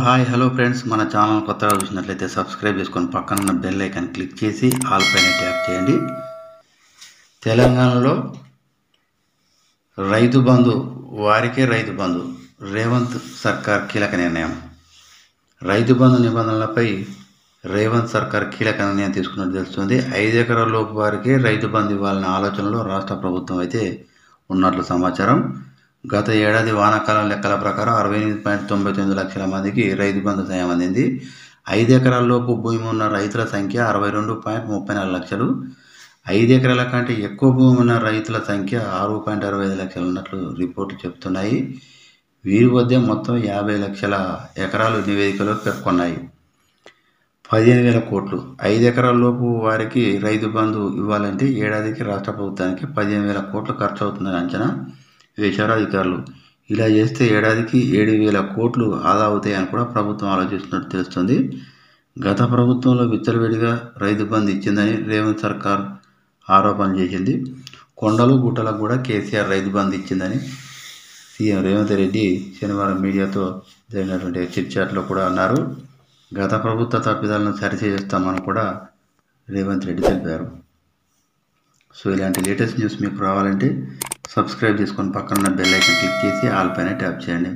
Hi hello friends, మన channel కొత్తగా చూసినట్లయితే సబ్స్క్రైబ్ చేసుకొని పక్కన ఉన్న బెల్ ఐకాన్ క్లిక్ చేసి ఆల్ పైన ట్యాప్ చేయండి. తెలంగాణలో రైతు బంధు వారికే రైతు బంధు, రేవంత్ సర్కార్ కీలక నిర్ణయం. రైతు బంధు నిబంధనలపై రేవంత్ సర్కార్ కీలక నిర్ణయం తీసుకున్నట్టు తెలుస్తుంది. 5 ఎకరాల లోపు వారికే రైతు బంధు ఇవ్వాలనే ఆలోచనలో రాష్ట్ర ప్రభుత్వం అయితే ఉన్నట్లు సమాచారం. గత ఏడాది వానాకాలం లెక్కల ప్రకారం 68.99 లక్షల మందికి రైతు బంధు సాయం అందింది. 5 ఎకరాల లోపు భూమి ఉన్న రైతుల సంఖ్య 62.34 లక్షలు. 5 ఎకరాల కంటే ఎక్కువ భూమి ఉన్న రైతుల సంఖ్య 6.65 లక్షలు ఉన్నట్లు రిపోర్టు చెబుతున్నాయి. వీరి వద్ద మొత్తం 50 లక్షల ఎకరాలు నివేదికలో పేర్కొన్నాయి. 15,000 కోట్లు. 5 ఎకరాల లోపు వారికి రైతు బంధు ఇవ్వాలంటే ఏడాదికి రాష్ట్ర ప్రభుత్వానికి 15,000 కోట్లు ఖర్చు అవుతుందని అంచనా వేశారు అధికారులు. ఇలా చేస్తే ఏడాదికి 7,000 కోట్లు ఆదా అవుతాయని కూడా ప్రభుత్వం ఆలోచిస్తున్నట్టు తెలుస్తుంది. గత ప్రభుత్వంలో విచ్చలవిడిగా రైతు బంధు ఇచ్చిందని రేవంత్ సర్కార్ ఆరోపణలు చేసింది. కొండలు గుట్టలకు కూడా కేసీఆర్ రైతు బంధు ఇచ్చిందని సీఎం రేవంత్ రెడ్డి శనివారం మీడియాతో జరిగినటువంటి చిట్చాట్లో కూడా అన్నారు. గత ప్రభుత్వ తప్పిదాలను సరిచేస్తామని కూడా రేవంత్ రెడ్డి తెలిపారు. ఇలాంటి లేటెస్ట్ న్యూస్ మీకు రావాలంటే సబ్స్క్రైబ్ చేసుకొని పక్కన బెల్ ఐకాన్ క్లిక్ చేసి ఆల్ పైన ట్యాప్ చేయండి.